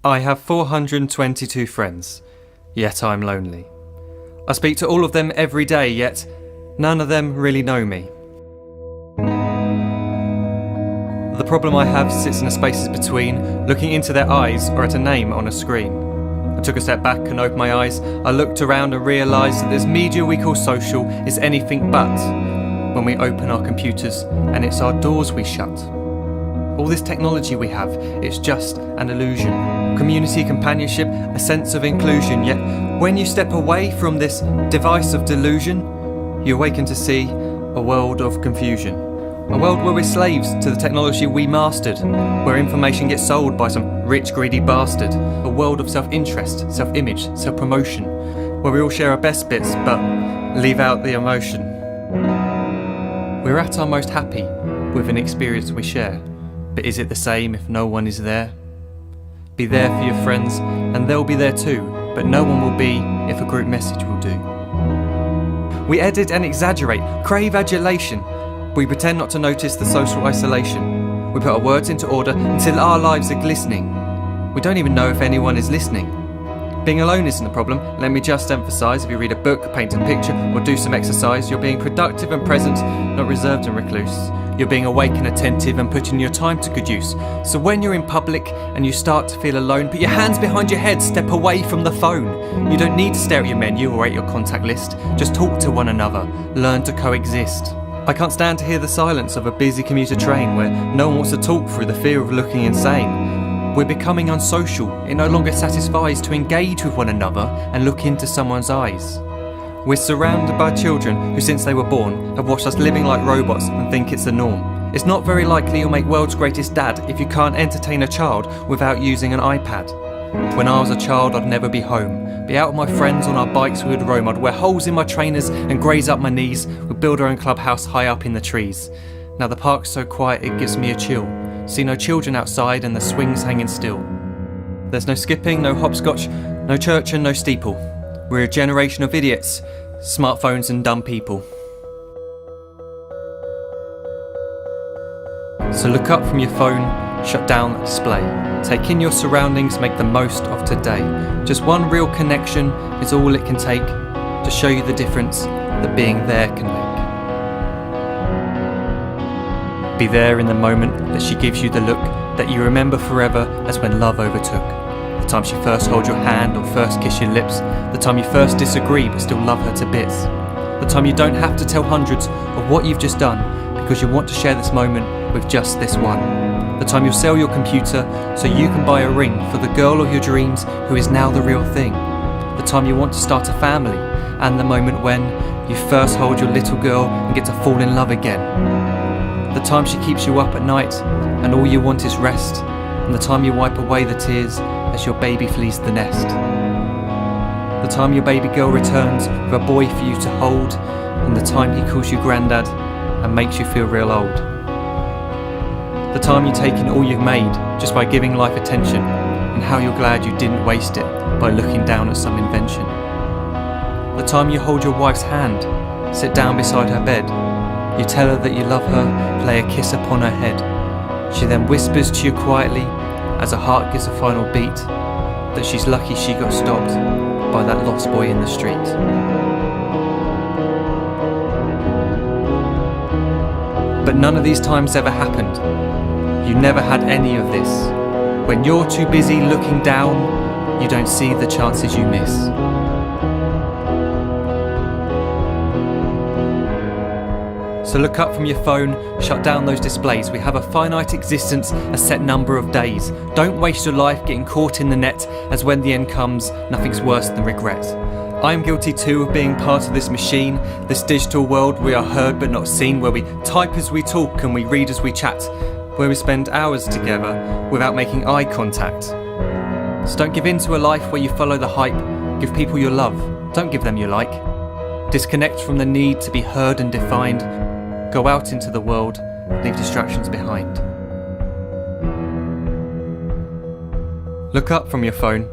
I have 422 friends, yet I'm lonely. I speak to all of them every day, yet none of them really know me. The problem I have sits in the spaces between looking into their eyes or at a name on a screen. I took a step back and opened my eyes. I looked around and realised that this media we call social is anything but when we open our computers and it's our doors we shut. All this technology we have, it's just an illusion. Community, companionship, a sense of inclusion. Yet when you step away from this device of delusion, you awaken to see a world of confusion. A world where we're slaves to the technology we mastered, where information gets sold by some rich, greedy bastard. A world of self-interest, self-image, self-promotion, where we all share our best bits but leave out the emotion. We're at our most happy with an experience we share. But is it the same if no one is there? Be there for your friends and they'll be there too, but no one will be if a group message will do. We edit and exaggerate, crave adulation. We pretend not to notice the social isolation. We put our words into order until our lives are glistening. We don't even know if anyone is listening. Being alone isn't a problem, let me just emphasise. If you read a book, paint a picture or do some exercise, you're being productive and present, not reserved and recluse. You're being awake and attentive and putting your time to good use. So when you're in public and you start to feel alone, put your hands behind your head, step away from the phone. You don't need to stare at your menu or at your contact list. Just talk to one another, learn to coexist. I can't stand to hear the silence of a busy commuter train where no one wants to talk through the fear of looking insane. We're becoming unsocial. It no longer satisfies to engage with one another and look into someone's eyes. We're surrounded by children who since they were born have watched us living like robots and think it's the norm. It's not very likely you'll make world's greatest dad if you can't entertain a child without using an iPad. When I was a child I'd never be home. Be out with my friends on our bikes we would roam. I'd wear holes in my trainers and graze up my knees. We'd build our own clubhouse high up in the trees. Now the park's so quiet it gives me a chill. See no children outside and the swings hanging still. There's no skipping, no hopscotch, no church and no steeple. We're a generation of idiots, smartphones and dumb people. So look up from your phone, shut down the display. Take in your surroundings, make the most of today. Just one real connection is all it can take to show you the difference that being there can make. Be there in the moment that she gives you the look that you remember forever as when love overtook. The time she first holds your hand or first kiss your lips. The time you first disagree but still love her to bits. The time you don't have to tell hundreds of what you've just done because you want to share this moment with just this one. The time you'll sell your computer so you can buy a ring for the girl of your dreams who is now the real thing. The time you want to start a family and the moment when you first hold your little girl and get to fall in love again. The time she keeps you up at night and all you want is rest. And the time you wipe away the tears as your baby flees the nest. The time your baby girl returns with a boy for you to hold, and the time he calls you granddad and makes you feel real old. The time you take in all you've made just by giving life attention, and how you're glad you didn't waste it by looking down at some invention. The time you hold your wife's hand, sit down beside her bed, you tell her that you love her, lay a kiss upon her head. She then whispers to you quietly as her heart gives a final beat that she's lucky she got stopped by that lost boy in the street. But none of these times ever happened. You never had any of this. When you're too busy looking down, you don't see the chances you miss. So look up from your phone, shut down those displays. We have a finite existence, a set number of days. Don't waste your life getting caught in the net, as when the end comes, nothing's worse than regret. I am guilty too of being part of this machine, this digital world we are heard but not seen, where we type as we talk and we read as we chat, where we spend hours together without making eye contact. So don't give in to a life where you follow the hype. Give people your love, don't give them your like. Disconnect from the need to be heard and defined. Go out into the world, leave distractions behind. Look up from your phone,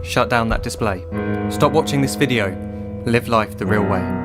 shut down that display. Stop watching this video, live life the real way.